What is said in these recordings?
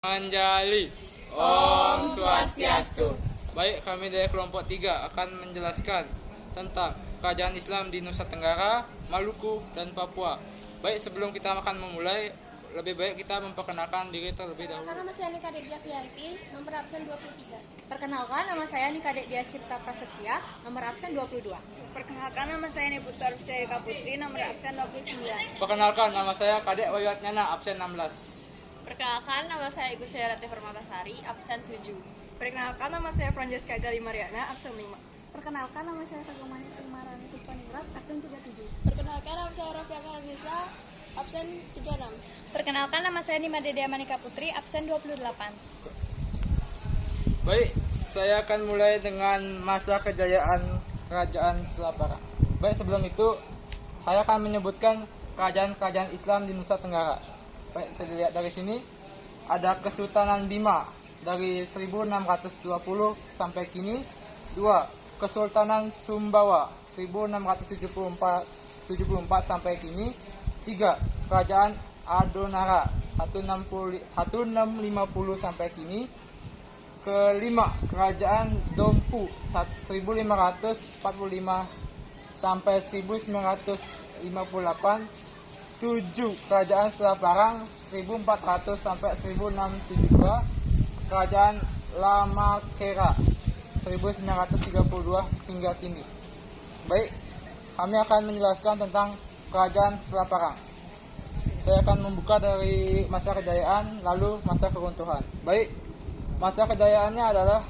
Anjali. Om Swastiastu. Baik, kami dari kelompok 3 akan menjelaskan tentang kerajaan Islam di Nusa Tenggara, Maluku, dan Papua. Baik, sebelum kita akan memulai, lebih baik kita memperkenalkan diri terlebih dahulu. Nama saya Nika Dia Fianti, nomor absen 23. Perkenalkan, nama saya Nika Dia Cipta Prasetya, nomor absen 22. Perkenalkan, nama saya Niputu Arifsyarika Putri, nomor absen 29. Perkenalkan, nama saya Kadek Wayatnyana, absen 16. Perkenalkan, nama saya Ibu Sayarati Permatasari, absen 7. Perkenalkan, nama saya Francesca Gali Mariana, absen 5. Perkenalkan, nama saya Sagamani Sumarani Puspaningrat, absen 37. Perkenalkan, nama saya Rafia Karanisa, absen 36. Perkenalkan, nama saya Nima Dedea Manika Putri, absen 28. Baik, saya akan mulai dengan masa kejayaan Kerajaan Selaparang. Baik, sebelum itu saya akan menyebutkan kerajaan-kerajaan Islam di Nusa Tenggara. Baik, saya lihat dari sini ada Kesultanan Bima dari 1620 sampai kini. 2. Kesultanan Sumbawa 1674 sampai kini. 3. Kerajaan Adonara 1650 sampai kini. Kelima, Kerajaan Dompu 1545 sampai 1958. 7. Kerajaan Selaparang 1400 sampai 1672. Kerajaan Lamakera 1932 hingga kini. Baik, kami akan menjelaskan tentang Kerajaan Selaparang. Saya akan membuka dari masa kejayaan lalu masa keruntuhan. Baik, masa kejayaannya adalah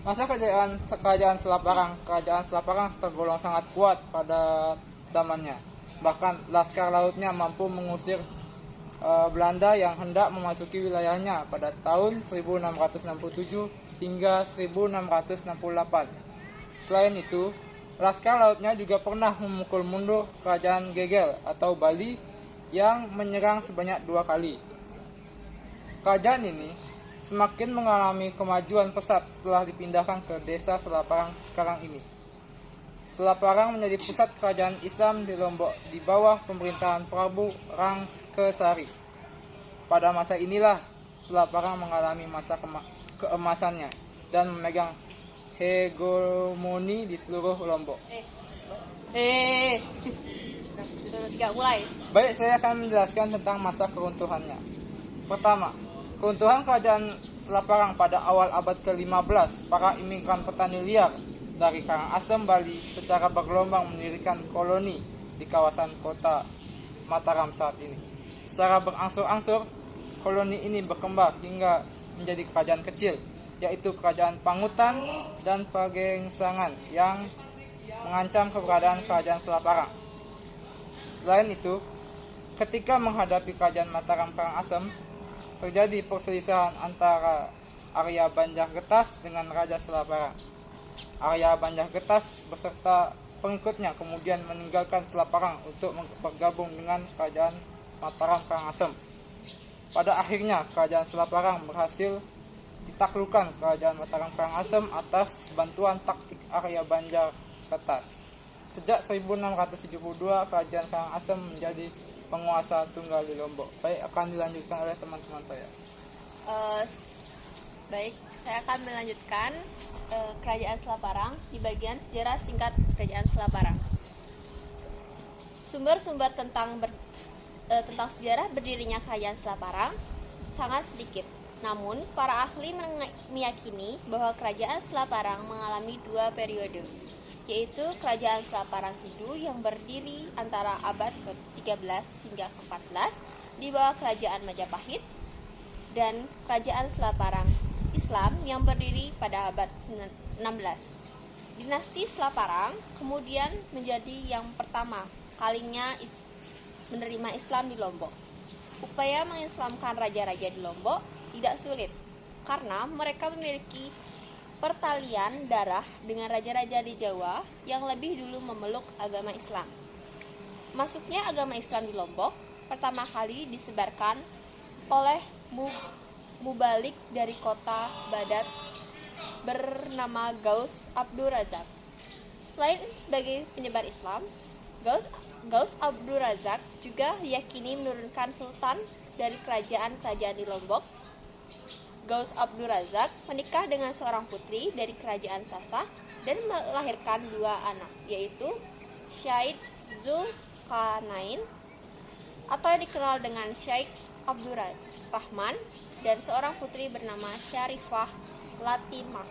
masa kejayaan Kerajaan Selaparang. Kerajaan Selaparang tergolong sangat kuat pada zamannya. Bahkan laskar lautnya mampu mengusir Belanda yang hendak memasuki wilayahnya pada tahun 1667 hingga 1668. Selain itu, laskar lautnya juga pernah memukul mundur Kerajaan Gegel atau Bali yang menyerang sebanyak 2 kali. Kerajaan ini semakin mengalami kemajuan pesat setelah dipindahkan ke desa Selaparang sekarang ini. Selaparang menjadi pusat kerajaan Islam di Lombok di bawah pemerintahan Prabu Rangkesari. Pada masa inilah Selaparang mengalami masa keemasannya dan memegang hegemoni di seluruh Lombok. Tidak mulai. Baik, saya akan menjelaskan tentang masa keruntuhannya. Pertama, keruntuhan kerajaan Selaparang pada awal abad ke-15. Para imigran petani liar dari Karangasem, Bali secara bergelombang mendirikan koloni di kawasan kota Mataram saat ini. Secara berangsur-angsur, koloni ini berkembang hingga menjadi kerajaan kecil, yaitu Kerajaan Pangutan dan Pagengsangan yang mengancam keberadaan Kerajaan Selaparang. Selain itu, ketika menghadapi Kerajaan Mataram Karangasem, terjadi perselisihan antara Arya Banjargetas dengan Raja Selaparang. Arya Banjargetas beserta pengikutnya kemudian meninggalkan Selaparang untuk bergabung dengan Kerajaan Mataram Karangasem. Pada akhirnya, Kerajaan Selaparang berhasil ditaklukkan Kerajaan Mataram Karangasem atas bantuan taktik Arya Banjargetas. Sejak 1672, Kerajaan Karangasem menjadi penguasa tunggal di Lombok. Baik, akan dilanjutkan oleh teman-teman saya. Baik, saya akan melanjutkan Kerajaan Selaparang di bagian sejarah singkat Kerajaan Selaparang. Sumber-sumber tentang sejarah berdirinya Kerajaan Selaparang sangat sedikit. Namun, para ahli meyakini bahwa Kerajaan Selaparang mengalami 2 periode, yaitu Kerajaan Selaparang Hindu yang berdiri antara abad ke-13 hingga ke-14 di bawah Kerajaan Majapahit, dan Kerajaan Selaparang Islam yang berdiri pada abad 16. Dinasti Selaparang kemudian menjadi yang pertama kalinya menerima Islam di Lombok. Upaya mengislamkan raja-raja di Lombok tidak sulit karena mereka memiliki pertalian darah dengan raja-raja di Jawa yang lebih dulu memeluk agama Islam. Masuknya agama Islam di Lombok pertama kali disebarkan oleh mubalik dari kota Badat bernama Gaus Abdur Razak. Selain sebagai penyebar Islam, Gaus Abdur Razak juga diyakini menurunkan sultan dari kerajaan-kerajaan di Lombok Gaus Abdur Razak menikah dengan seorang putri dari kerajaan Sasah dan melahirkan 2 anak, yaitu Syed Zulkarnain atau yang dikenal dengan Syekh Abdur Rahman dan seorang putri bernama Syarifah Latimah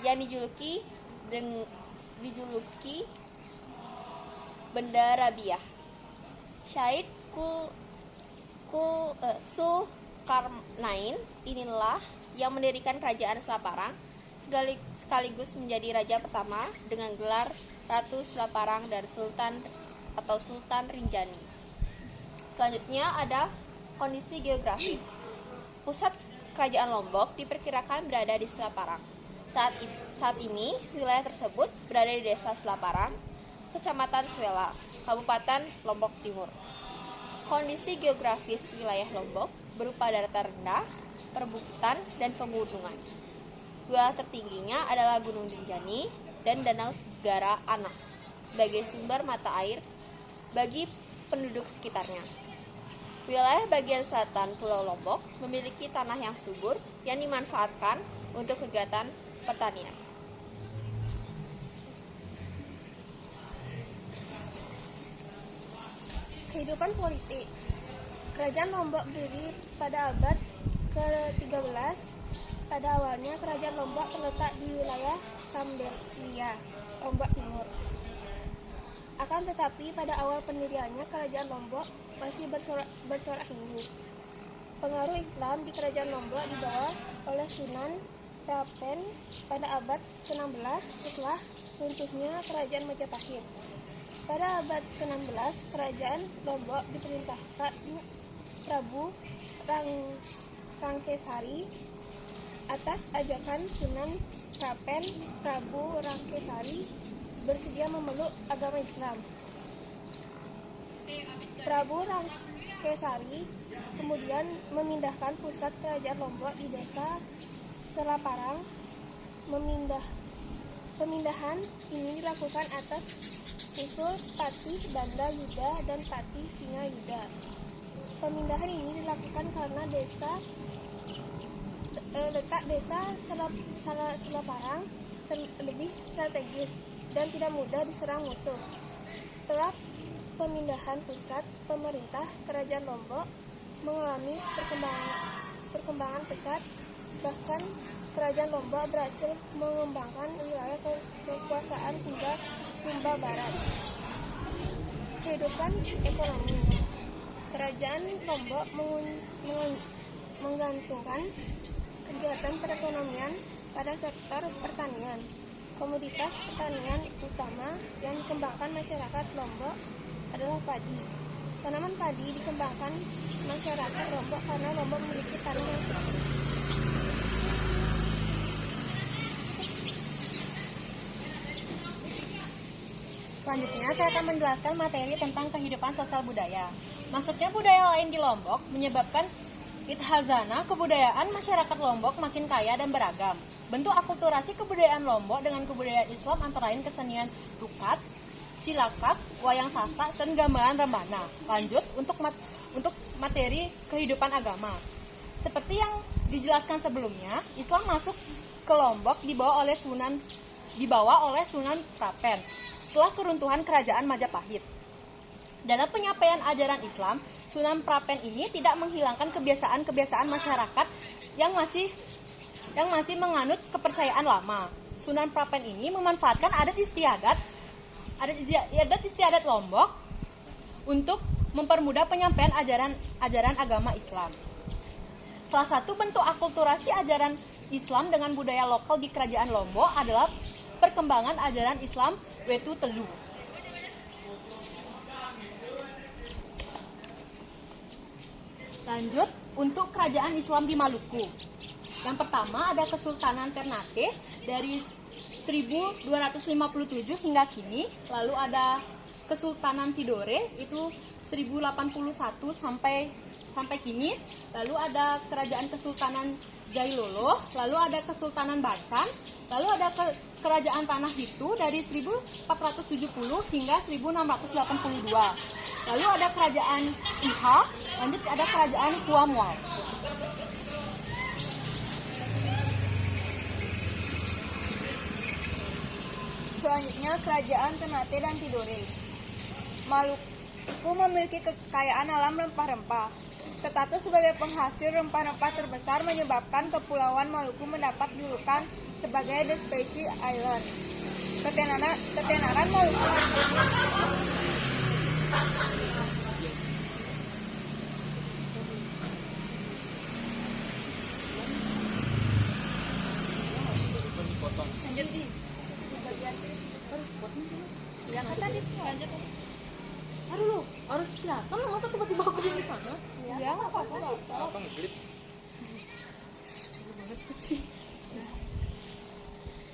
yang dijuluki Benda Rabiah. Syed Zulkarnain inilah yang mendirikan kerajaan Selaparang sekaligus menjadi raja pertama dengan gelar Ratu Selaparang dan Sultan atau Sultan Rinjani. Selanjutnya ada kondisi geografis. Pusat kerajaan Lombok diperkirakan berada di Selaparang. Saat ini wilayah tersebut berada di Desa Selaparang, Kecamatan Suela, Kabupaten Lombok Timur. Kondisi geografis wilayah Lombok berupa dataran rendah, perbukitan, dan pegunungan. 2 tertingginya adalah Gunung Rinjani dan Danau Segara Anak sebagai sumber mata air bagi penduduk sekitarnya. Wilayah bagian selatan Pulau Lombok memiliki tanah yang subur yang dimanfaatkan untuk kegiatan pertanian. Kehidupan politik. Kerajaan Lombok berdiri pada abad ke-13. Pada awalnya kerajaan Lombok terletak di wilayah Sambelia, Lombok Timur. Akan tetapi pada awal pendiriannya kerajaan Lombok masih bercorak Hindu. Pengaruh Islam di kerajaan Lombok dibawa oleh Sunan Prapen pada abad ke-16 setelah runtuhnya kerajaan Majapahit. Pada abad ke-16 kerajaan Lombok diperintahkan Prabu Rangkesari atas ajakan Sunan Prapen. Prabu Rangkesari bersedia memeluk agama Islam. Prabu Rangkesari kemudian memindahkan pusat kerajaan Lombok di Desa Selaparang. Pemindahan ini dilakukan atas usul Patih Banda Yuda dan Patih Singa Yuda. Pemindahan ini dilakukan karena letak desa Selaparang lebih strategis dan tidak mudah diserang musuh. Setelah pemindahan pusat, pemerintah kerajaan Lombok mengalami perkembangan pesat. Bahkan kerajaan Lombok berhasil mengembangkan wilayah kekuasaan hingga Sumba Barat. Kehidupan ekonomi. Kerajaan Lombok menggantungkan kegiatan perekonomian pada sektor pertanian. Komoditas pertanian utama yang dikembangkan masyarakat Lombok adalah padi. Tanaman padi dikembangkan masyarakat Lombok karena Lombok memiliki tanah yang subur. Selanjutnya saya akan menjelaskan materi tentang kehidupan sosial budaya. Maksudnya budaya lain di Lombok menyebabkan Ithazana kebudayaan masyarakat Lombok makin kaya dan beragam. Bentuk akulturasi kebudayaan Lombok dengan kebudayaan Islam antara lain kesenian rukat, cilakap, wayang sasak, dan gamelan rebana. Lanjut untuk materi kehidupan agama. Seperti yang dijelaskan sebelumnya, Islam masuk ke Lombok dibawa oleh Sunan Prapen setelah keruntuhan kerajaan Majapahit. Dalam penyampaian ajaran Islam, Sunan Prapen ini tidak menghilangkan kebiasaan-kebiasaan masyarakat yang masih menganut kepercayaan lama. Sunan Prapen ini memanfaatkan adat istiadat Lombok untuk mempermudah penyampaian ajaran agama Islam. Salah satu bentuk akulturasi ajaran Islam dengan budaya lokal di kerajaan Lombok adalah perkembangan ajaran Islam Wetu Telu. Lanjut untuk kerajaan Islam di Maluku. Yang pertama ada Kesultanan Ternate dari 1257 hingga kini. Lalu ada Kesultanan Tidore itu 1081 sampai kini. Lalu ada Kerajaan Kesultanan Jailolo, lalu ada Kesultanan Bacan, lalu ada Kerajaan Tanah Hitu dari 1470 hingga 1682. Lalu ada Kerajaan Iha, lanjut ada Kerajaan Huamual. Selanjutnya, Kerajaan Ternate dan Tidore. Maluku memiliki kekayaan alam rempah-rempah. Status sebagai penghasil rempah-rempah terbesar menyebabkan Kepulauan Maluku mendapat julukan sebagai The Spicy Island. Ketenaran Maluku Aduh lu, harus kelihatan lu, masa tiba-tiba aku di sana? Ya, nggak apa-apa. Apa ngeglip?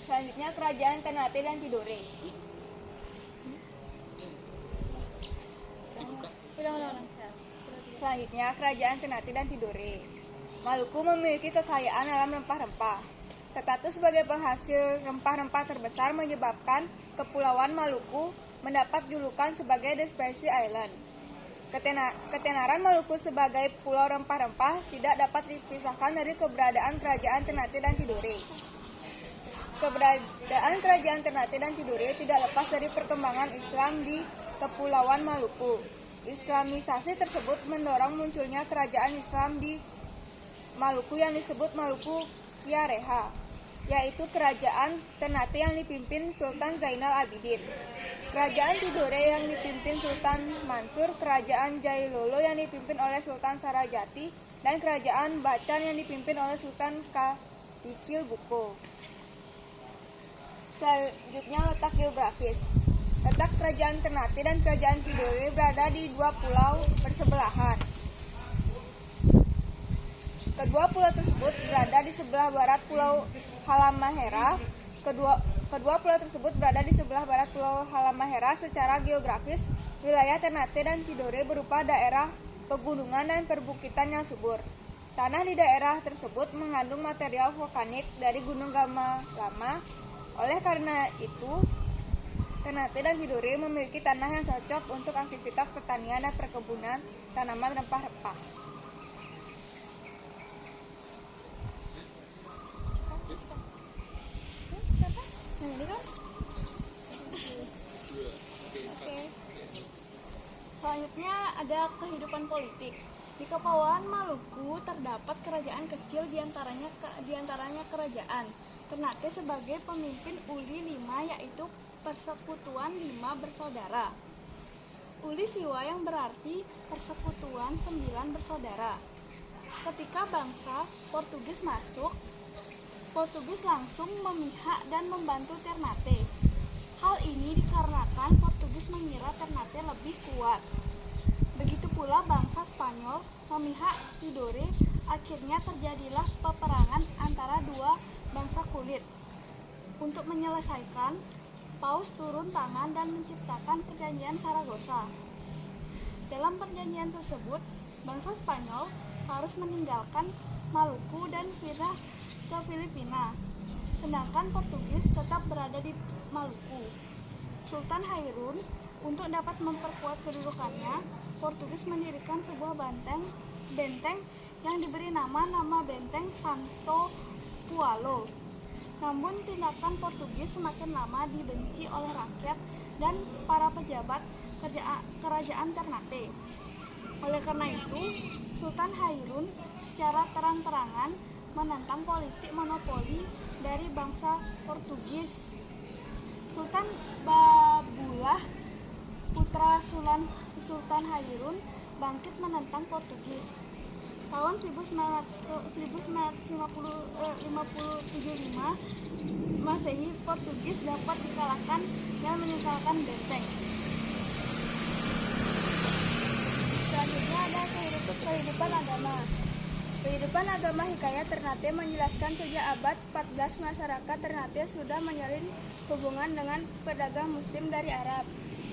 Selanjutnya, Kerajaan Ternate dan Tidore. Selanjutnya, Kerajaan Ternate dan Tidore. Maluku memiliki kekayaan alam rempah-rempah. Status sebagai penghasil rempah-rempah terbesar menyebabkan Kepulauan Maluku mendapat julukan sebagai The Spicy Island. Ketenaran Maluku sebagai pulau rempah-rempah tidak dapat dipisahkan dari keberadaan Kerajaan Ternate dan Tidore. Keberadaan Kerajaan Ternate dan Tidore tidak lepas dari perkembangan Islam di Kepulauan Maluku. Islamisasi tersebut mendorong munculnya kerajaan Islam di Maluku yang disebut Maluku Kiareha, yaitu Kerajaan Ternate yang dipimpin Sultan Zainal Abidin, Kerajaan Tidore yang dipimpin Sultan Mansur, Kerajaan Jailolo yang dipimpin oleh Sultan Sarajati, dan Kerajaan Bacan yang dipimpin oleh Sultan Kadicil Buko. Selanjutnya, letak geografis. Letak Kerajaan Ternate dan Kerajaan Tidore berada di dua pulau bersebelahan. Kedua pulau tersebut berada di sebelah barat Pulau Halmahera. Kedua pulau tersebut berada di sebelah barat Pulau Halmahera. Secara geografis, wilayah Ternate dan Tidore berupa daerah pegunungan dan perbukitan yang subur. Tanah di daerah tersebut mengandung material vulkanik dari Gunung Gama Lama. Oleh karena itu, Ternate dan Tidore memiliki tanah yang cocok untuk aktivitas pertanian dan perkebunan tanaman rempah-rempah. Yang ini kan? Oke. Selanjutnya ada kehidupan politik. Di Kepulauan Maluku terdapat kerajaan kecil diantaranya kerajaan Ternate sebagai pemimpin Uli 5, yaitu Persekutuan 5 bersaudara. Uli Siwa yang berarti Persekutuan 9 bersaudara. Ketika bangsa Portugis masuk, Portugis langsung memihak dan membantu Ternate. Hal ini dikarenakan Portugis mengira Ternate lebih kuat. Begitu pula bangsa Spanyol memihak Tidore. Akhirnya terjadilah peperangan antara dua bangsa kulit. Untuk menyelesaikan, Paus turun tangan dan menciptakan Perjanjian Saragossa. Dalam perjanjian tersebut, bangsa Spanyol harus meninggalkan Maluku dan pindah ke Filipina, sedangkan Portugis tetap berada di Maluku. Sultan Hairun, untuk dapat memperkuat kedudukannya, Portugis mendirikan sebuah benteng yang diberi nama Benteng Santo Pualo. Namun tindakan Portugis semakin lama dibenci oleh rakyat dan para pejabat kerajaan Ternate. Oleh karena itu, Sultan Hairun secara terang-terangan menentang politik monopoli dari bangsa Portugis. Sultan Babullah, putra Sultan Hairun, bangkit menentang Portugis. Tahun 1955 Masehi, Portugis dapat dikalahkan dan meninggalkan benteng. Selanjutnya ada kehidupan agama. Kehidupan agama Hikayat Ternate menjelaskan sejak abad 14 masyarakat Ternate sudah menjalin hubungan dengan pedagang muslim dari Arab.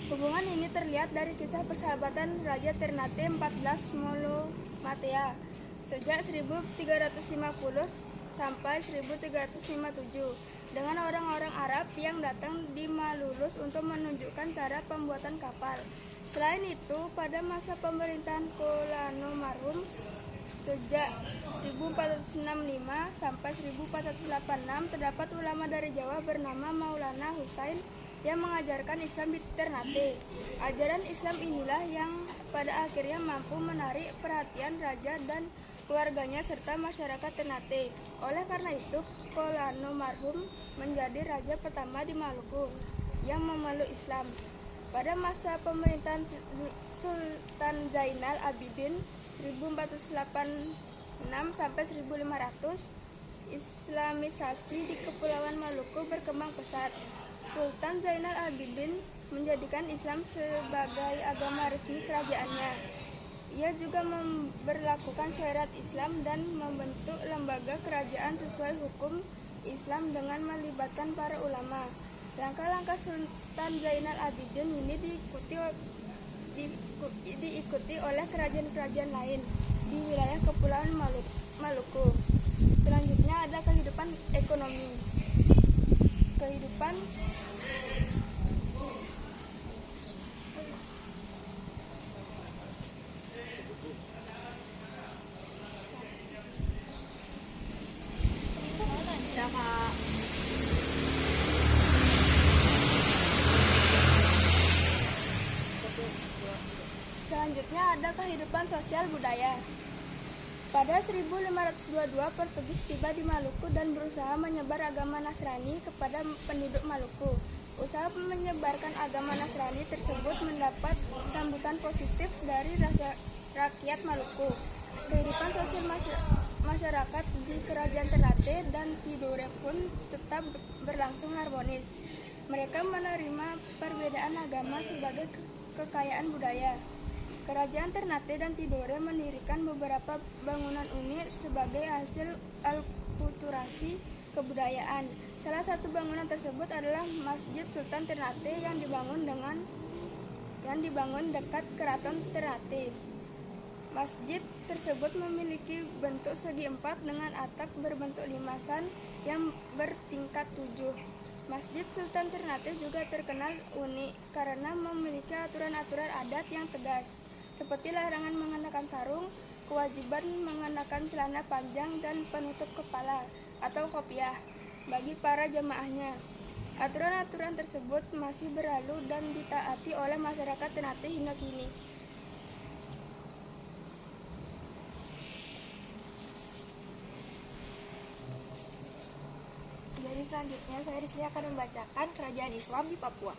Hubungan ini terlihat dari kisah persahabatan Raja Ternate 14 Molomatea sejak 1350 sampai 1357 dengan orang-orang Arab yang datang di Malulus untuk menunjukkan cara pembuatan kapal. Selain itu, pada masa pemerintahan Kolano Marum sejak 1465 sampai 1486 terdapat ulama dari Jawa bernama Maulana Husain yang mengajarkan Islam di Ternate. Ajaran Islam inilah yang pada akhirnya mampu menarik perhatian raja dan keluarganya serta masyarakat Ternate. Oleh karena itu, Kolano marhum menjadi raja pertama di Maluku yang memeluk Islam. Pada masa pemerintahan Sultan Zainal Abidin 1486 sampai 1500, Islamisasi di Kepulauan Maluku berkembang pesat. Sultan Zainal Abidin menjadikan Islam sebagai agama resmi kerajaannya. Ia juga memberlakukan syariat Islam dan membentuk lembaga kerajaan sesuai hukum Islam dengan melibatkan para ulama. Langkah-langkah Sultan Zainal Abidin ini diikuti oleh kerajaan-kerajaan lain di wilayah Kepulauan Maluku. Selanjutnya ada kehidupan ekonomi. Selanjutnya ada kehidupan sosial budaya. Pada 1522, Portugis tiba di Maluku dan berusaha menyebar agama Nasrani kepada penduduk Maluku. Usaha menyebarkan agama Nasrani tersebut mendapat sambutan positif dari rakyat Maluku. Kehidupan sosial masyarakat di Kerajaan Ternate dan Tidore pun tetap berlangsung harmonis. Mereka menerima perbedaan agama sebagai kekayaan budaya. Kerajaan Ternate dan Tidore mendirikan beberapa bangunan unik sebagai hasil alkulturasi kebudayaan. Salah satu bangunan tersebut adalah Masjid Sultan Ternate yang dibangun dekat Keraton Ternate. Masjid tersebut memiliki bentuk segi empat dengan atap berbentuk limasan yang bertingkat 7. Masjid Sultan Ternate juga terkenal unik karena memiliki aturan-aturan adat yang tegas, seperti larangan mengenakan sarung, kewajiban mengenakan celana panjang dan penutup kepala atau kopiah bagi para jemaahnya. Aturan-aturan tersebut masih berlalu dan ditaati oleh masyarakat Ternate hingga kini. Jadi selanjutnya saya di sini akan membacakan kerajaan Islam di Papua.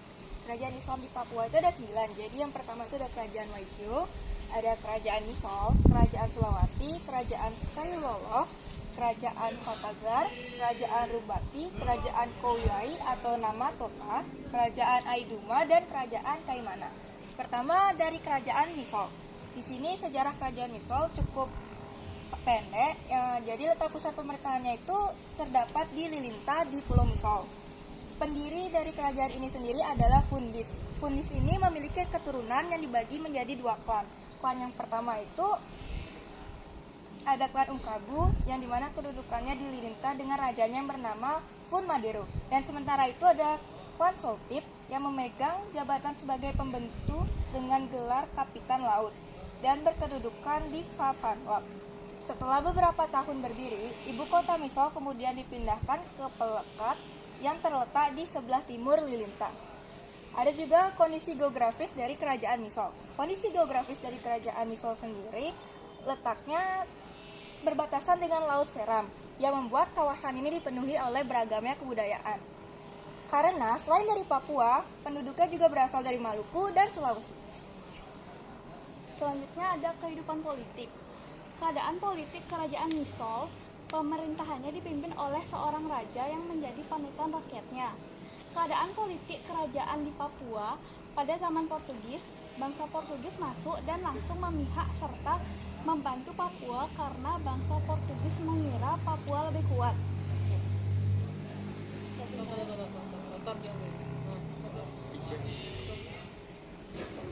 Kerajaan Islam di Papua itu ada 9. Jadi yang pertama itu ada kerajaan Waigeo, ada kerajaan Misol, kerajaan Sulawati, kerajaan Sailolo, kerajaan Fatagar, kerajaan Rubati, kerajaan Kauai atau nama Tota, kerajaan Aiduma, dan kerajaan Kaimana. Pertama dari kerajaan Misol. Di sini sejarah kerajaan Misol cukup pendek, jadi letak pusat pemerintahannya itu terdapat di Lilinta di Pulau Misol. Pendiri dari kerajaan ini sendiri adalah Fundis. Fundis ini memiliki keturunan yang dibagi menjadi 2 klan. Klan yang pertama itu ada klan Ungkabu, yang dimana kedudukannya di Lilinta dengan rajanya yang bernama Fun Madero. Dan sementara itu ada klan Soltip yang memegang jabatan sebagai pembentu dengan gelar Kapitan Laut dan berkedudukan di Favanwap. Setelah beberapa tahun berdiri, ibu kota Misol kemudian dipindahkan ke Pelekat yang terletak di sebelah timur Lilinta. Ada juga kondisi geografis dari kerajaan Misol. Kondisi geografis dari kerajaan Misol sendiri letaknya berbatasan dengan Laut Seram, yang membuat kawasan ini dipenuhi oleh beragamnya kebudayaan. Karena selain dari Papua, penduduknya juga berasal dari Maluku dan Sulawesi. Selanjutnya ada kehidupan politik. Keadaan politik kerajaan Misol, pemerintahannya dipimpin oleh seorang raja yang menjadi panutan rakyatnya. Keadaan politik kerajaan di Papua pada zaman Portugis, bangsa Portugis masuk dan langsung memihak serta membantu Papua karena bangsa Portugis mengira Papua lebih kuat.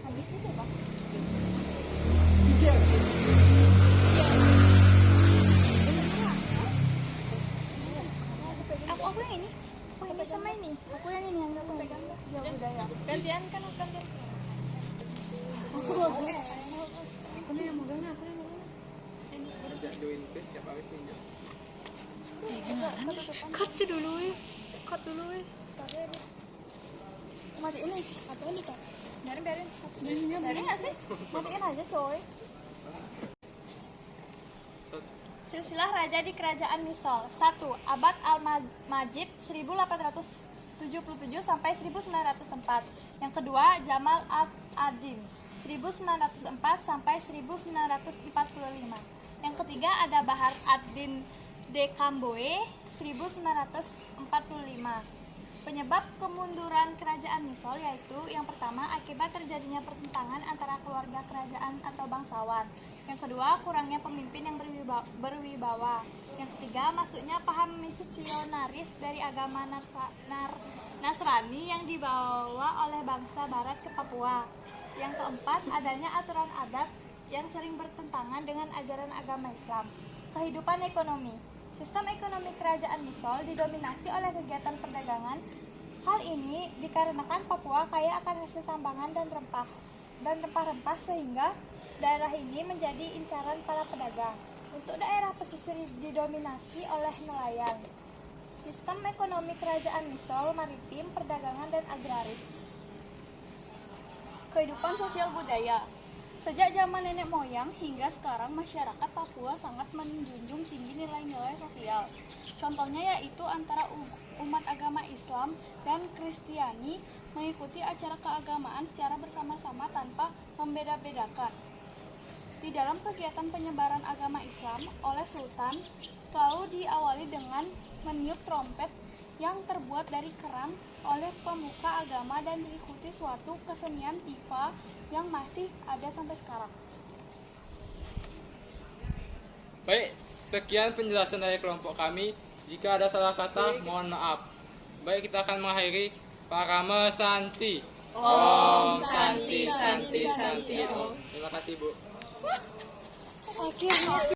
Habis ini siapa? Aku yang ini. Oh, ini sama ini. Aku yang ini yang aku pegang jauh budaya. Gantian kan gantian. Langsung aku. Aku yang megang, aku yang megang. Gimana nih? Cut dulu. Cut dulu. Matiin nih. Apaan nih, Kak? Biarin. Biarin nggak sih? Matiin aja, coy. Silsilah Raja di Kerajaan Misol. 1. Abad Al-Majid 1877 sampai 1904. Yang kedua, Jamal ad-Adin 1904 sampai 1945. Yang ketiga ada Bahar ad-Din de Kamboe 1945. Penyebab kemunduran kerajaan Misol yaitu yang pertama akibat terjadinya pertentangan antara keluarga kerajaan atau bangsawan. Yang kedua kurangnya pemimpin yang berwibawa. Yang ketiga masuknya paham misionaris dari agama Nasrani yang dibawa oleh bangsa Barat ke Papua. Yang keempat adanya aturan adat yang sering bertentangan dengan ajaran agama Islam. Kehidupan ekonomi. Sistem ekonomi kerajaan Misol didominasi oleh kegiatan perdagangan. Hal ini dikarenakan Papua kaya akan hasil tambangan dan rempah-rempah sehingga daerah ini menjadi incaran para pedagang. Untuk daerah pesisir didominasi oleh nelayan. Sistem ekonomi kerajaan Misol maritim, perdagangan, dan agraris. Kehidupan sosial budaya. Sejak zaman nenek moyang hingga sekarang masyarakat Papua sangat menjunjung tinggi nilai-nilai sosial. Contohnya yaitu antara umat agama Islam dan Kristiani mengikuti acara keagamaan secara bersama-sama tanpa membeda-bedakan. Di dalam kegiatan penyebaran agama Islam oleh Sultan selalu diawali dengan meniup trompet yang terbuat dari keran oleh pemuka agama dan diikuti suatu kesenian tifa yang masih ada sampai sekarang. Baik, sekian penjelasan dari kelompok kami. Jika ada salah kata, mohon maaf. Baik, kita akan mengakhiri Parama Santi. Om Santi Santi Santi Om. Terima kasih, Bu. Akhirnya